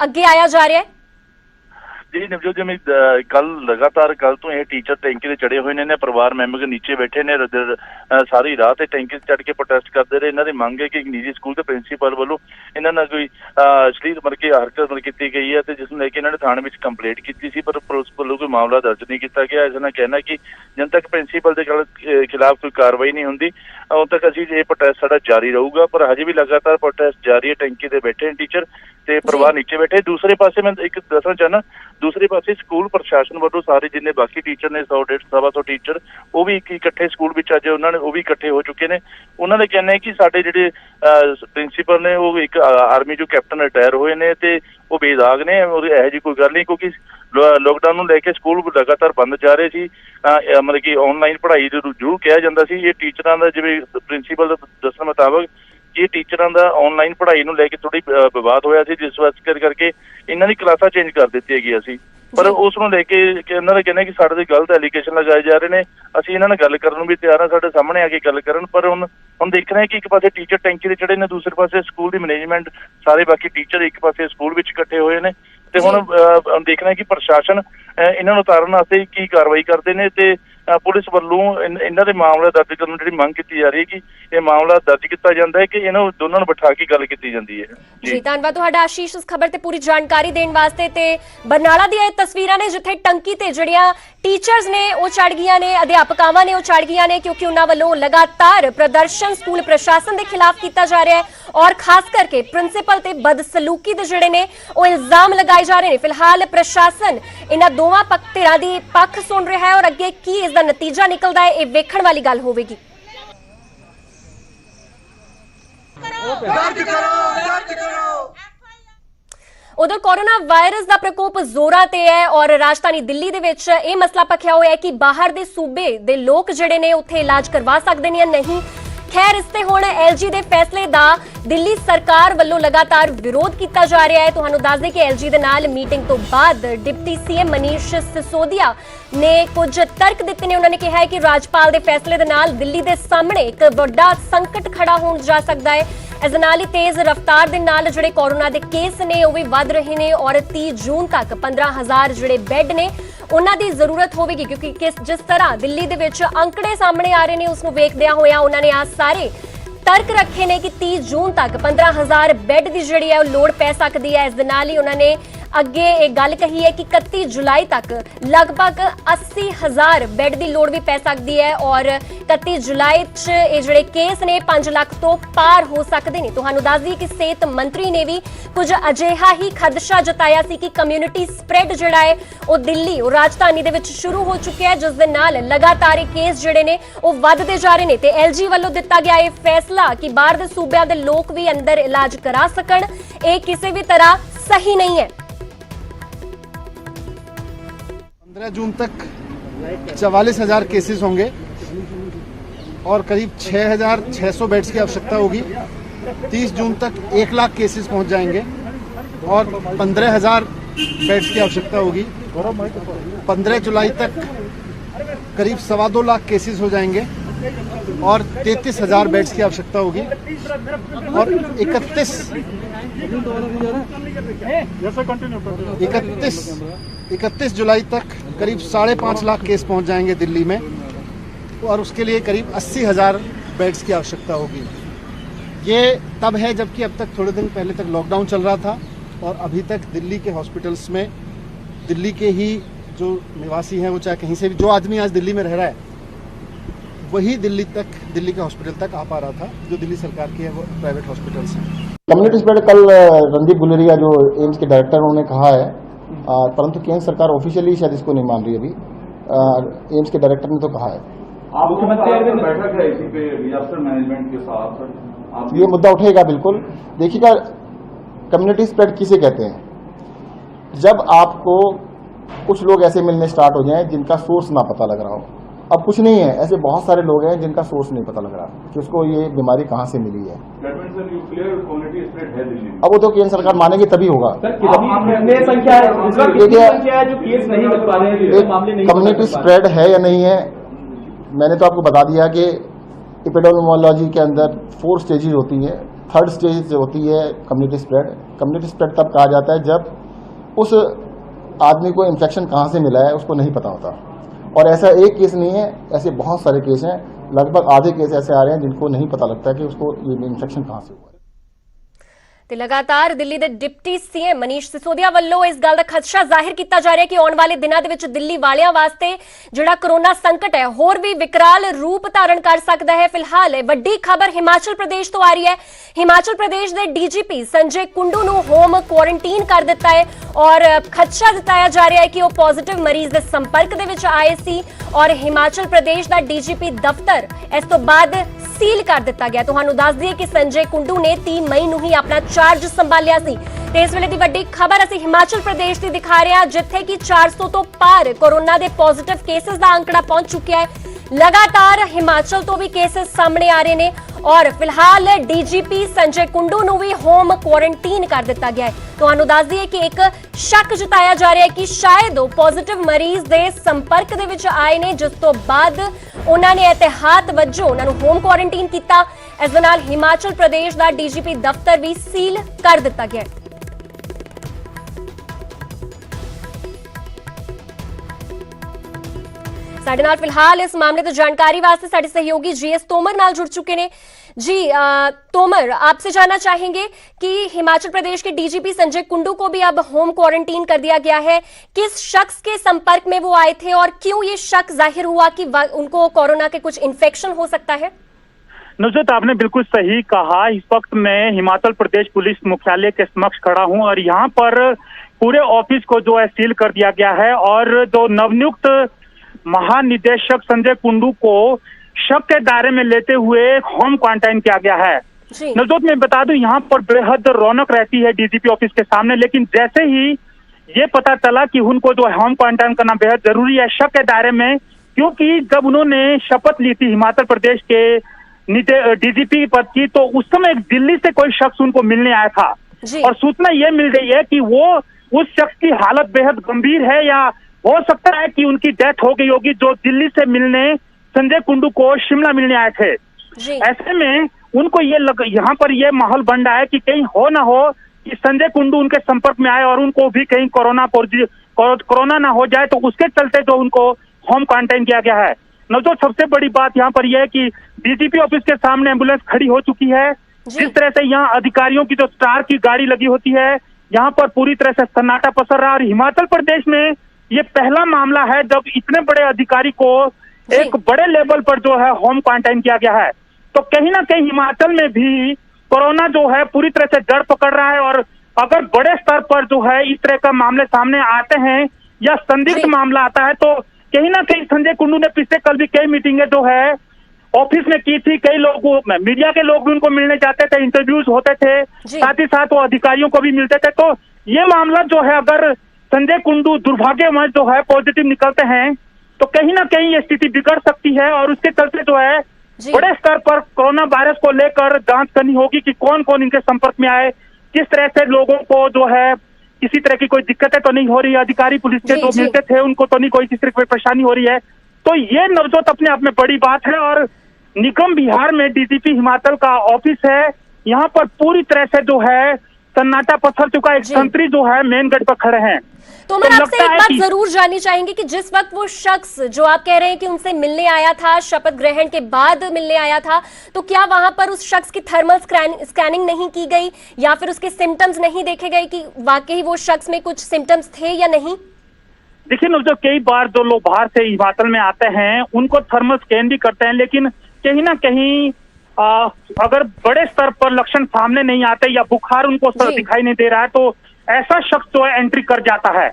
ਅੱਗੇ ਆਇਆ ਜਾ ਰਿਹਾ ਹੈ? जी नवजोत जिवें कल लगातार कल तो ये टीचर टैंकी से चढ़े हुए ने, परिवार मैंबर नीचे बैठे ने सारी रात टैंकी से चढ़ के प्रोटेस्ट करते रहे। इन्हों की मंग है कि निजी स्कूल के प्रिंसीपल वालों इन्होंने कोई अश्लील मतलब की हरकत की गई है तो जिसनों लेके इन्होंने थाने में कंप्लेंट की थी पर पुलिस वालों कोई मामला दर्ज नहीं किया गया। इसका कहना कि जब तक प्रिंसीपल के खिलाफ कोई कार्रवाई नहीं होंगी उद तक असीं ये प्रोटेस्ट साडा जारी रहूगा। पर हजे भी लगातार प्रोटेस्ट जारी है, टैंकी से बैठे हैं टीचर ते परिवार नीचे बैठे। दूसरे पासे मैं एक दसना चाहना, दूसरे पासे स्कूल प्रशासन वालों सारे जिन्ने बाकी टीचर ने 100-150 टीचर वो भी इकट्ठे स्कूल में अज उन्होंने वो भी इकट्ठे हो चुके हैं। उन्होंने कहना है कि साडे जिहड़े प्रिंसीपल ने वो एक आर्मी जो कैप्टन रिटायर हुए ने ते वो बेदाग ने, यह जी कोई गल नहीं क्योंकि लॉकडाउन ਨੂੰ ਲੈ ਕੇ ਸਕੂਲ लगातार बंद जा रहे सी। मतलब कि ऑनलाइन पढ़ाई जरूर किया जाता सी। ये टीचरां दा जिवें प्रिंसीपल दा दस्सण मुताबक ये टीचरां दा ऑनलाइन पढ़ाई ਨੂੰ ਲੈ ਕੇ थोड़ी विवाद होया सी, जिस वास्ते करके इन्हां दी क्लासां चेंज कर दित्तियां गईयां सी। पर उस ਨੂੰ ਲੈ ਕੇ ਇਹਨਾਂ ਦਾ कहना कि ਸਾਡੇ ਤੇ गलत एलिगेशन लगाए जा रहे ने। ਅਸੀਂ ਇਹਨਾਂ ਨਾਲ ਗੱਲ ਕਰਨ ਨੂੰ ਵੀ ਤਿਆਰ ਹਾਂ, ਸਾਡੇ ਸਾਹਮਣੇ ਆ ਕੇ ਗੱਲ ਕਰਨ। ਪਰ ਹੁਣ ਦੇਖਣਾ ਹੈ ਕਿ ਇੱਕ ਪਾਸੇ ਟੀਚਰ ਟੈਂਕੀ ਤੇ ਚੜੇ ਨੇ, ਦੂਸਰੇ ਪਾਸੇ ਸਕੂਲ ਦੀ ਮੈਨੇਜਮੈਂਟ ਸਾਰੇ ਬਾਕੀ ਟੀਚਰ ਇੱਕ ਪਾਸੇ ਸਕੂਲ ਵਿੱਚ ਇਕੱਠੇ ਹੋਏ ਨੇ ਤੇ ਹੁਣ ਦੇਖਣਾ ਹੈ ਕਿ ਪ੍ਰਸ਼ਾਸਨ ਇਹਨਾਂ ਨੂੰ ਉਤਾਰਨ ਵਾਸਤੇ ਕੀ ਕਾਰਵਾਈ ਕਰਦੇ ਨੇ ਤੇ ਪੁਲਿਸ ਵੱਲੋਂ ਇਹਨਾਂ ਦੇ ਮਾਮਲਾ ਦਰਜ ਕਰਨ ਦੀ ਜਿਹੜੀ ਮੰਗ ਕੀਤੀ ਜਾ ਰਹੀ ਹੈ ਕਿ ਇਹ ਮਾਮਲਾ ਦਰਜ ਕੀਤਾ ਜਾਂਦਾ ਹੈ ਕਿ ਇਹਨਾਂ ਦੋਨਾਂ ਨੂੰ ਬਿਠਾ ਕੇ ਗੱਲ ਕੀਤੀ ਜਾਂਦੀ ਹੈ। ਜੀ ਧੰਨਵਾਦ ਤੁਹਾਡਾ ਆਸ਼ੀਸ਼ ਇਸ ਖਬਰ ਤੇ ਪੂਰੀ ਜਾਣਕਾਰੀ ਦੇਣ ਵਾਸਤੇ। ਤੇ ਬਰਨਾਲਾ ਦੀਆਂ ਇਹ ਤਸਵੀਰਾਂ ਨੇ ਜਿੱਥੇ ਟੰਕੀ ਤੇ ਜਿਹੜੀਆਂ ਟੀਚਰਸ ਨੇ ਉਹ ਚੜ ਗਈਆਂ ਨੇ, ਅਧਿਆਪਕਾਵਾਂ ਨੇ ਉਹ ਚੜ ਗਈਆਂ ਨੇ ਕਿਉਂਕਿ ਉਹਨਾਂ ਵੱਲੋਂ ਲਗਾਤਾਰ ਪ੍ਰਦਰਸ਼ਨ ਸਕੂਲ ਪ੍ਰਸ਼ਾਸਨ ਦੇ ਖਿਲਾਫ ਕੀਤਾ ਜਾ ਰਿਹਾ ਹੈ ਔਰ ਖਾਸ ਕਰਕੇ ਪ੍ਰਿੰਸੀਪਲ ਤੇ ਬਦਸਲੂਕੀ ਦੇ ਜਿਹੜੇ ਨੇ ਉਹ ਇਲਜ਼ਾਮ ਲਗਾਏ ਜਾ ਰਹੇ ਨੇ। ਫਿਲਹਾਲ ਪ੍ਰਸ਼ਾਸਨ ਇਹਨਾਂ ਦੋਵਾਂ ਧਿਰਾਂ ਦੀ ਪੱਖ ਸੁਣ ਰਿਹਾ ਹੈ ਔਰ ਅੱਗੇ ਕੀ ਇਸ ਦਾ ਨਤੀਜਾ ਨਿਕਲਦਾ ਹੈ ਇਹ ਵੇਖਣ ਵਾਲੀ ਗੱਲ ਹੋਵੇਗੀ। ਉਧਰ ਕੋਰੋਨਾ ਵਾਇਰਸ ਦਾ ਪ੍ਰਕੋਪ ਜ਼ੋਰਾਂ ਤੇ ਹੈ ਔਰ ਰਾਜਧਾਨੀ ਦਿੱਲੀ ਦੇ ਵਿੱਚ ਇਹ ਮਸਲਾ ਭਖਿਆ ਹੋਇਆ ਹੈ ਕਿ ਬਾਹਰ ਦੇ ਸੂਬੇ ਦੇ ਲੋਕ ਜਿਹੜੇ ਨੇ ਉੱਥੇ ਇਲਾਜ ਕਰਵਾ ਸਕਦੇ ਨੇ ਜਾਂ ਨਹੀਂ। ਖੈਰ ਇਸ ਤੇ ਹੁਣ ਐਲਜੀ ਦੇ ਫੈਸਲੇ ਦਾ ਦਿੱਲੀ ਸਰਕਾਰ ਵੱਲੋਂ ਲਗਾਤਾਰ ਵਿਰੋਧ ਕੀਤਾ ਜਾ ਰਿਹਾ ਹੈ। ਤੁਹਾਨੂੰ ਦੱਸ ਦੇ ਕਿ ਐਲਜੀ ਦੇ ਨਾਲ ਮੀਟਿੰਗ ਤੋਂ ਬਾਅਦ ਡਿਪਟੀ ਸੀਐਮ ਮਨੀਸ਼ ਸਿਸੋਦੀਆ ਨੇ ਕੁਝ ਤਰਕ ਦਿੱਤੇ ਨੇ। ਉਹਨਾਂ ਨੇ ਕਿਹਾ ਹੈ ਕਿ ਰਾਜਪਾਲ ਦੇ ਫੈਸਲੇ ਦੇ ਨਾਲ ਦਿੱਲੀ ਦੇ ਸਾਹਮਣੇ ਇੱਕ ਵੱਡਾ ਸੰਕਟ ਖੜਾ ਹੋਣ ਜਾ ਸਕਦਾ ਹੈ। ਇਸ ਨਾਲ ਹੀ ਤੇਜ਼ ਰਫ਼ਤਾਰ ਦੇ ਨਾਲ ਜਿਹੜੇ ਕੋਰੋਨਾ ਦੇ ਕੇਸ ਨੇ ਉਹ ਵੀ ਵੱਧ ਰਹੇ ਨੇ ਔਰ 30 ਜੂਨ ਤੱਕ 15,000 ਜਿਹੜੇ ਬੈੱਡ ਨੇ ਉਹਨਾਂ ਦੀ ਜ਼ਰੂਰਤ ਹੋਵੇਗੀ ਕਿਉਂਕਿ ਜਿਸ ਤਰ੍ਹਾਂ ਦਿੱਲੀ ਦੇ ਵਿੱਚ ਅੰਕੜੇ ਸਾਹਮਣੇ ਆ ਰਹੇ ਨੇ ਉਸ ਨੂੰ ਵੇਖਦਿਆਂ ਹੋਇਆਂ ਉਹਨਾਂ ਨੇ ਆ ਸਾਰੇ ਤਰਕ ਰੱਖੇ ਨੇ ਕਿ 30 ਜੂਨ ਤੱਕ 15,000 ਬੈੱਡ ਦੀ ਜਿਹੜੀ ਹੈ ਉਹ ਲੋੜ ਪੈ ਸਕਦੀ ਹੈ। ਇਸ ਦੇ ਨਾਲ ਹੀ ਉਹਨਾਂ ਨੇ ਅੱਗੇ ਇਹ ਗੱਲ ਕਹੀ ਹੈ ਕਿ 31 ਜੁਲਾਈ ਤੱਕ ਲਗਭਗ 80,000 ਬੈੱਡ ਦੀ ਲੋੜ ਵੀ ਪੈ ਸਕਦੀ ਹੈ ਔਰ 31 ਜੁਲਾਈ 'ਚ ਇਹ ਜਿਹੜੇ ਕੇਸ ਨੇ 5 ਲੱਖ ਤੋਂ ਪਾਰ ਹੋ ਸਕਦੇ ਨੇ। ਤੁਹਾਨੂੰ ਦੱਸ ਦਈਏ ਕਿ ਸਿਹਤ ਮੰਤਰੀ ਨੇ ਵੀ ਕੁਝ ਅਜਿਹਾ ਹੀ ਖਦਸ਼ਾ ਜਤਾਇਆ ਸੀ ਕਿ ਕਮਿਊਨਿਟੀ ਸਪਰੈਡ ਜਿਹੜਾ ਹੈ ਉਹ ਦਿੱਲੀ ਉਹ ਰਾਜਧਾਨੀ ਦੇ ਵਿੱਚ ਸ਼ੁਰੂ ਹੋ ਚੁੱਕਿਆ ਹੈ, ਜਿਸ ਦੇ ਨਾਲ ਲਗਾਤਾਰ ਇਹ ਕੇਸ ਜਿਹੜੇ ਨੇ ਉਹ ਵੱਧਦੇ ਜਾ ਰਹੇ ਨੇ ਤੇ ਐਲਜੀ ਵੱਲੋਂ ਦਿੱਤਾ ਗਿਆ ਇਹ ਫੈਸਲਾ ਕਿ ਬਾਹਰ ਦੇ ਸੂਬਿਆਂ ਦੇ ਲੋਕ ਵੀ ਅੰਦਰ ਇਲਾਜ ਕਰਾ ਸਕਣ ਇਹ ਕਿਸੇ ਵੀ ਤਰ੍ਹਾਂ ਸਹੀ ਨਹੀਂ ਹੈ। 15 जून तक 44,000 केसेस होंगे और करीब 6,600 बेड्स की आवश्यकता होगी। 30 जून तक 1 लाख केसेस पहुंच जाएंगे और 15,000 बेड्स की आवश्यकता होगी। 15 जुलाई तक करीब 2.25 लाख केसेस हो जाएंगे और 33,000 बेड्स की आवश्यकता होगी और 31 जुलाई तक करीब 5.5 लाख केस पहुंच जाएंगे दिल्ली में और उसके लिए करीब 80,000 बेड्स की आवश्यकता होगी। ये तब है जबकि अब तक थोड़े दिन पहले तक लॉकडाउन चल रहा था और अभी तक दिल्ली के हॉस्पिटल्स में दिल्ली के ही जो निवासी हैं, वो चाहे कहीं से भी, जो आदमी आज दिल्ली में रह रहा है वही दिल्ली के हॉस्पिटल तक आ पा रहा था, जो दिल्ली सरकार के वो प्राइवेट हॉस्पिटल्स हैं। कम्युनिटी स्प्रेड कल रणदीप गुलेरिया जो एम्स के डायरेक्टर उन्होंने कहा है, परंतु केंद्र सरकार ऑफिशियली शायद इसको नहीं मान रही। अभी एम्स के डायरेक्टर ने तो कहा है। मुख्यमंत्री बैठक है इसी पे डिजास्टर मैनेजमेंट के साथ ये मुद्दा उठेगा बिल्कुल। देखिएगा, कम्युनिटी स्प्रेड किसे कहते हैं? जब आपको कुछ लोग ऐसे मिलने स्टार्ट हो जाएं जिनका सोर्स ना पता लग रहा हो। अब कुछ नहीं है, ऐसे बहुत सारे लोग हैं जिनका सोर्स नहीं पता लग रहा कि उसको ये बीमारी कहाँ से मिली है। अब वो तो केंद्र सरकार मानेगी तभी होगा। कम्युनिटी स्प्रेड है या नहीं है, मैंने तो आपको बता दिया कि एपिडेमियोलॉजी के अंदर 4 स्टेजेस होती है। 3rd स्टेज होती है कम्युनिटी स्प्रेड। कम्युनिटी स्प्रेड तब कहा जाता है जब उस आदमी को इन्फेक्शन कहाँ से मिला है उसको नहीं पता होता। और ऐसा एक केस नहीं है, ऐसे बहुत सारे केस हैं। लगभग आधे केस ऐसे आ रहे हैं जिनको नहीं पता लगता कि उसको ये इन्फेक्शन कहाँ से हुआ है। ਤੇ ਲਗਾਤਾਰ ਦਿੱਲੀ ਦੇ ਡਿਪਟੀ ਸੀਐਮ ਮਨੀਸ਼ ਸਿਸੋਦੀਆ ਵੱਲੋਂ ਇਸ ਗੱਲ ਦਾ ਖਦਸ਼ਾ ਜ਼ਾਹਿਰ ਕੀਤਾ ਜਾ ਰਿਹਾ ਕਿ ਆਉਣ ਵਾਲੇ ਦਿਨਾਂ ਦੇ ਵਿੱਚ ਦਿੱਲੀ ਵਾਲਿਆਂ ਵਾਸਤੇ ਜਿਹੜਾ ਕਰੋਨਾ ਸੰਕਟ ਹੈ ਹੋਰ ਵੀ ਵਿਕਰਾਲ ਰੂਪ ਧਾਰਨ ਕਰ ਸਕਦਾ ਹੈ। ਫਿਲਹਾਲ ਵੱਡੀ ਖਬਰ ਹਿਮਾਚਲ ਪ੍ਰਦੇਸ਼ ਤੋਂ ਆ ਰਹੀ ਹੈ। ਹਿਮਾਚਲ ਪ੍ਰਦੇਸ਼ ਦੇ ਡੀਜੀਪੀ ਸੰਜੇ ਕੁੰਡੂ ਨੂੰ ਹੋਮ ਕੁਆਰੰਟਾਈਨ ਕਰ ਦਿੱਤਾ ਹੈ ਔਰ ਖਦਸ਼ਾ ਜਤਾਇਆ ਜਾ ਰਿਹਾ ਹੈ ਕਿ ਉਹ ਪੋਜ਼ਿਟਿਵ ਮਰੀਜ਼ ਦੇ ਸੰਪਰਕ ਦੇ ਵਿੱਚ ਆਏ ਸੀ ਔਰ ਹਿਮਾਚਲ ਪ੍ਰਦੇਸ਼ ਦਾ ਡੀਜੀਪੀ ਦਫ਼ਤਰ ਇਸ ਤੋਂ ਬਾਅਦ ਸੀਲ ਕਰ ਦਿੱਤਾ ਗਿਆ। ਤੁਹਾਨੂੰ ਦੱਸ ਦਈਏ ਕਿ ਸੰਜੇ ਕੁੰਡੂ ਨੇ 3 ਮਈ ਨੂੰ ਹੀ ਆਪਣਾ ਚਾਰਜ ਸੰਭਾਲਿਆ ਸੀ ਤੇ ਇਸ ਵੇਲੇ ਦੀ ਵੱਡੀ ਖਬਰ ਅਸੀਂ ਹਿਮਾਚਲ ਪ੍ਰਦੇਸ਼ ਦੀ ਦਿਖਾ ਰਹੇ ਹਾਂ ਜਿੱਥੇ ਕਿ 400 ਤੋਂ ਪਾਰ ਕੋਰੋਨਾ ਦੇ ਪੋਜ਼ਿਟਿਵ ਕੇਸਿਸ ਦਾ ਅੰਕੜਾ ਪਹੁੰਚ ਚੁੱਕਿਆ ਹੈ। लगातार हिमाचल तो भी केसेस सामने आ रहे हैं और फिलहाल डीजीपी संजय कुंडू ਨੂੰ भी होम क्वारंटीन कर दिता गया है। ਤੁਹਾਨੂੰ ਦੱਸ ਦਈਏ ਕਿ ਇੱਕ ਸ਼ੱਕ ਜਤਾਇਆ ਜਾ ਰਿਹਾ ਹੈ ਕਿ ਸ਼ਾਇਦ ਉਹ ਪੋਜ਼ਿਟਿਵ ਮਰੀਜ਼ ਦੇ ਸੰਪਰਕ ਦੇ ਵਿੱਚ ਆਏ ਨੇ ਜਿਸ ਤੋਂ ਬਾਅਦ ਉਹਨਾਂ ਨੇ ਇਹਤਿਆਤ ਵਜੋਂ ਉਹਨਾਂ ਨੂੰ ਹੋਮ ਕੁਆਰੰਟਾਈਨ ਕੀਤਾ। ਇਸ ਦੇ ਨਾਲ ਹਿਮਾਚਲ ਪ੍ਰਦੇਸ਼ ਦਾ ਡੀਜੀਪੀ ਦਫ਼ਤਰ ਵੀ ਸੀਲ ਕਰ ਦਿੱਤਾ ਗਿਆ ਹੈ। ਸਾਡੇ ਨਾਲ ਫਿਲਹਾਲ ਇਸ ਮਾਮਲੇ ਤੋਂ जानकारी वास्ते साडे सहयोगी जीएस तोमर नाल जुड़ चुके हैं। जी तोमर, आपसे जानना चाहेंगे कि हिमाचल प्रदेश के डीजीपी संजय कुंडू को भी अब होम क्वारंटीन कर दिया गया है। किस शख्स के संपर्क में वो आए थे और क्यों ये शक जाहिर हुआ कि उनको कोरोना के कुछ इन्फेक्शन हो सकता है? नुजरत, आपने बिल्कुल सही कहा। इस वक्त मैं हिमाचल प्रदेश पुलिस मुख्यालय के समक्ष खड़ा हूं और यहाँ पर पूरे ऑफिस को जो है सील कर दिया गया है और जो नवनियुक्त महानिदेशक संजय कुंडू को शक के दायरे में लेते हुए होम क्वारंटाइन किया गया है। नवजोत, मैं बता दूं यहाँ पर बेहद रौनक रहती है डीजीपी ऑफिस के सामने, लेकिन जैसे ही ये पता चला कि उनको जो होम क्वारंटाइन करना बेहद जरूरी है शक के दायरे में, क्योंकि जब उन्होंने शपथ ली थी हिमाचल प्रदेश के डीजीपी पद की तो उस समय दिल्ली से कोई शख्स उनको मिलने आया था और सूचना ये मिल गई है कि वो उस शख्स की हालत बेहद गंभीर है या हो सकता है कि उनकी डेथ हो गई होगी जो दिल्ली से मिलने संजय कुंडू को शिमला मिलने आए थे। ऐसे में उनको ये यहाँ पर ये माहौल बन रहा है कि कहीं हो ना हो कि संजय कुंडू उनके संपर्क में आए और उनको भी कहीं कोरोना ना हो जाए, तो उसके चलते जो उनको होम क्वारंटाइन किया गया है। नवजोत, सबसे बड़ी बात यहाँ पर यह है कि डीजीपी ऑफिस के सामने एम्बुलेंस खड़ी हो चुकी है। जिस तरह से यहाँ अधिकारियों की जो स्टार की गाड़ी लगी होती है, यहाँ पर पूरी तरह से सन्नाटा पसर रहा है और हिमाचल प्रदेश में ये पहला मामला है जब इतने बड़े अधिकारी को एक बड़े लेवल पर जो है होम क्वारंटाइन किया गया है। तो कहीं ना कहीं हिमाचल में भी कोरोना जो है पूरी तरह से जड़ पकड़ रहा है और अगर बड़े स्तर पर जो है इस तरह का मामले सामने आते हैं या संदिग्ध मामला आता है तो कहीं ना कहीं संजय कुंडू ने पिछले कल भी कई मीटिंगें जो है ऑफिस में की थी। कई लोग, मीडिया के लोग भी उनको मिलने जाते थे, इंटरव्यूज होते थे, साथ ही साथ वो अधिकारियों को भी मिलते थे। तो ये मामला जो है अगर संजय कुंडू दुर्भाग्यवश जो है पॉजिटिव निकलते हैं तो कहीं ना कहीं ये स्थिति बिगड़ सकती है और उसके चलते जो है जी। बड़े स्तर पर कोरोना वायरस को लेकर जांच करनी होगी कि कौन कौन इनके संपर्क में आए, किस तरह से लोगों को जो है किसी तरह की कोई दिक्कतें तो नहीं हो रही है, अधिकारी पुलिस के जी, जो जी। मिलते थे उनको तो नहीं कोई किसी तरह की कोई परेशानी हो रही है। तो ये नवजोत अपने आप में बड़ी बात है। और निगम बिहार में डीजीपी हिमाचल का ऑफिस है, यहाँ पर पूरी तरह से जो है सन्नाटा पसर चुका है। एक जी। संतरी जो है मेन गेट पर खड़े हैं। तो मैं आपसे लगता एक है बात कि- जरूर जाननी चाहेंगे कि जिस वक्त वो शख्स जो आप कह रहे हैं कि उनसे मिलने आया था, शपथ ग्रहण के बाद मिलने आया था, तो क्या वहां पर उस शख्स की थर्मल स्कैनिंग नहीं की गई या फिर उसके सिम्टम्स नहीं देखे गए कि वाकई वो शख्स में कुछ सिम्टम्स थे या नहीं? देखिए जो कई बार जो लोग बाहर से हिमाचल में आते हैं उनको थर्मल स्कैन भी करते हैं, लेकिन कहीं ना कहीं अगर बड़े स्तर पर लक्षण सामने नहीं आते या बुखार उनको जी। दिखाई नहीं दे रहा है तो ऐसा शख्स जो है एंट्री कर जाता है।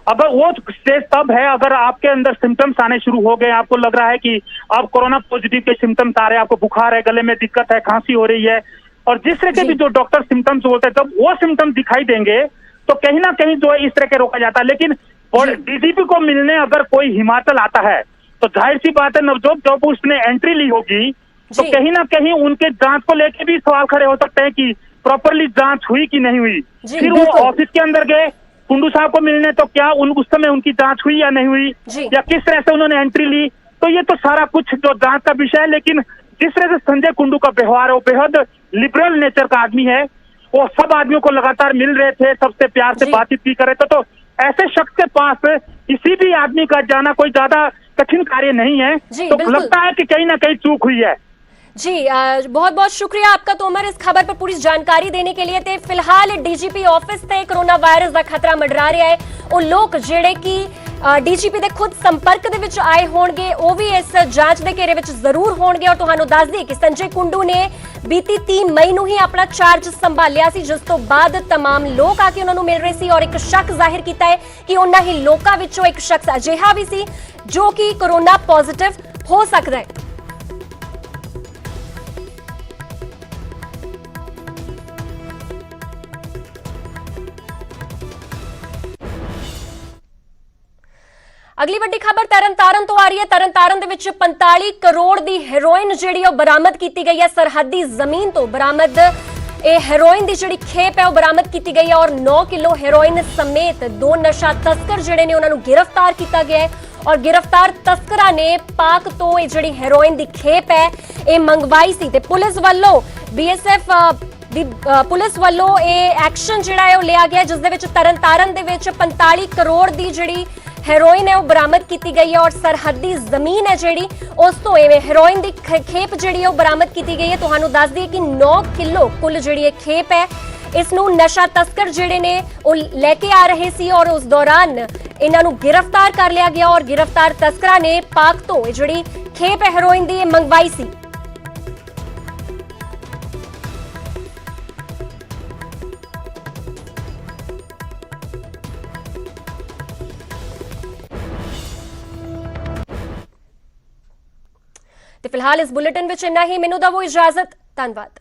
अगर वो स्टेज तब है अगर आपके अंदर सिम्टम्स आने शुरू हो गए, आपको लग रहा है कि आप कोरोना पॉजिटिव के सिम्टम्स आ रहे हैं, आपको बुखार है, गले में दिक्कत है, खांसी हो रही है, और जिस तरह के जी। भी जो डॉक्टर सिम्टम्स बोलते हैं जब वो सिम्टम्स दिखाई देंगे तो कहीं ना कहीं जो है इस तरह के रोका जाता है। लेकिन डीजीपी को मिलने अगर कोई हिमाचल आता है तो जाहिर सी बात है नवजोत, जब उसने एंट्री ली होगी तो जी। कहीं ना कहीं उनके जांच को लेके भी सवाल खड़े हो सकते हैं कि प्रॉपरली जांच हुई कि नहीं हुई। जी, फिर वो बिल्कुल। ऑफिस के अंदर गए कुंडू साहब को मिलने, तो क्या उस समय उनकी जांच हुई या नहीं हुई, जी। या किस तरह से उन्होंने एंट्री ली, तो ये तो सारा कुछ जो जांच का विषय है। लेकिन जिस तरह से संजय कुंडू का व्यवहार है, वो बेहद लिबरल नेचर का आदमी है, वो सब आदमियों को लगातार मिल रहे थे, सबसे प्यार से जी। बातचीत की कर रहे थे। तो ऐसे शख्स के पास किसी भी आदमी का जाना कोई ज्यादा कठिन कार्य नहीं है। जी, तो बिल्कुल। लगता है कि कहीं ना कहीं चूक हुई है। जी बहुत बहुत शुक्रिया आपका तोमर इस खबर पर पूरी जानकारी देने के लिए। ते फिलहाल डीजीपी ऑफिस ਤੇ कोरोना वायरस ਦਾ ਖਤਰਾ ਮੰਡਰਾ ਰਿਹਾ ਹੈ। ਉਹ ਲੋਕ ਜਿਹੜੇ ਕਿ ਡੀਜੀਪੀ ਦੇ ਖੁਦ ਸੰਪਰਕ ਦੇ ਵਿੱਚ ਆਏ ਹੋਣਗੇ ਉਹ ਵੀ ਇਸ ਜਾਂਚ ਦੇ ਘੇਰੇ ਵਿੱਚ ਜ਼ਰੂਰ ਹੋਣਗੇ। ਔਰ ਤੁਹਾਨੂੰ ਦੱਸ ਦਈਏ ਕਿ ਸੰਜੇ ਕੁੰਡੂ ਨੇ ਬੀਤੀ 3 ਮਈ ਨੂੰ ਹੀ ਆਪਣਾ ਚਾਰਜ ਸੰਭਾਲਿਆ ਸੀ, ਜਿਸ ਤੋਂ ਬਾਅਦ तमाम ਲੋਕ ਆ ਕੇ ਉਹਨਾਂ ਨੂੰ ਮਿਲ ਰਹੇ ਸੀ ਔਰ ਇੱਕ ਸ਼ੱਕ ਜ਼ਾਹਿਰ ਕੀਤਾ ਹੈ ਕਿ ਉਹਨਾਂ ਹੀ ਲੋਕਾਂ ਵਿੱਚੋਂ ਇੱਕ ਸ਼ਖਸ ਅਜਿਹਾ ਵੀ ਸੀ ਜੋ ਕਿ ਕੋਰੋਨਾ ਪੋਜ਼ਿਟਿਵ ਹੋ ਸਕਦਾ ਹੈ। ਅਗਲੀ ਵੱਡੀ ਖਬਰ ਤਰਨਤਾਰਨ ਤੋਂ ਆ ਰਹੀ ਹੈ। ਤਰਨਤਾਰਨ ਦੇ ਵਿੱਚ 45 ਕਰੋੜ ਦੀ ਹੈਰੋਇਨ ਜਿਹੜੀ ਉਹ ਬਰਾਮਦ ਕੀਤੀ ਗਈ ਹੈ। ਸਰਹੱਦੀ ਜ਼ਮੀਨ ਤੋਂ ਬਰਾਮਦ ਇਹ ਹੈਰੋਇਨ ਦੀ ਜਿਹੜੀ ਖੇਪ ਹੈ ਉਹ ਬਰਾਮਦ ਕੀਤੀ ਗਈ ਹੈ ਔਰ 9 ਕਿਲੋ ਹੈਰੋਇਨ ਸਮੇਤ 2 ਨਸ਼ਾ ਤਸਕਰ ਜਿਹੜੇ ਨੇ ਉਹਨਾਂ ਨੂੰ ਗ੍ਰਿਫਤਾਰ ਕੀਤਾ ਗਿਆ ਹੈ। ਔਰ ਗ੍ਰਿਫਤਾਰ ਤਸਕਰਾਂ ਨੇ ਪਾਕ ਤੋਂ ਇਹ ਜਿਹੜੀ ਹੈਰੋਇਨ ਦੀ ਖੇਪ ਹੈ ਇਹ ਮੰਗਵਾਈ ਸੀ ਤੇ ਪੁਲਿਸ ਵੱਲੋਂ ਬੀਐਸਐਫ ਦੀ ਪੁਲਿਸ ਵੱਲੋਂ ਇਹ ਐਕਸ਼ਨ ਜਿਹੜਾ ਹੈ ਉਹ ਲਿਆ ਗਿਆ, ਜਿਸ ਦੇ ਵਿੱਚ ਤਰਨਤਾਰਨ ਦੇ ਵਿੱਚ 45 ਕਰੋੜ ਦੀ ਜਿਹੜੀ ਹੈਰੋਇਨ ਹੈ ਉਹ ਬਰਾਮਦ ਕੀਤੀ ਗਈ ਹੈ ਔਰ ਸਰਹੱਦੀ ਜ਼ਮੀਨ ਹੈ ਜਿਹੜੀ ਉਸ ਤੋਂ ਇਹ ਹੈਰੋਇਨ ਦੀ ਖੇਪ ਜਿਹੜੀ ਹੈ ਉਹ ਬਰਾਮਦ ਕੀਤੀ ਗਈ ਹੈ। ਤੁਹਾਨੂੰ ਦੱਸ ਦਈਏ ਕਿ 9 ਕਿਲੋ ਕੁੱਲ ਜਿਹੜੀ ਇਹ ਖੇਪ ਹੈ ਇਸ ਨੂੰ ਨਸ਼ਾ ਤਸਕਰ ਜਿਹੜੇ ਨੇ ਉਹ ਲੈ ਕੇ ਆ ਰਹੇ ਸੀ ਔਰ ਉਸ ਦੌਰਾਨ ਇਹਨਾਂ ਨੂੰ ਗ੍ਰਿਫਤਾਰ ਕਰ ਲਿਆ ਗਿਆ ਔਰ ਗ੍ਰਿਫਤਾਰ ਤਸਕਰਾਂ ਨੇ ਪਾਕ ਤੋਂ ਇਹ ਜਿਹੜੀ ਖੇਪ ਹੈ ਹੈਰੋਇਨ ਦੀ ਇਹ ਮੰਗਵਾਈ ਸੀ। ਤੇ ਫਿਲਹਾਲ ਇਸ ਬੁਲੇਟਿਨ ਵਿੱਚ ਇੰਨਾ ਹੀ। ਮੈਨੂੰ ਦਵੋ ਇਜਾਜ਼ਤ। ਧੰਨਵਾਦ।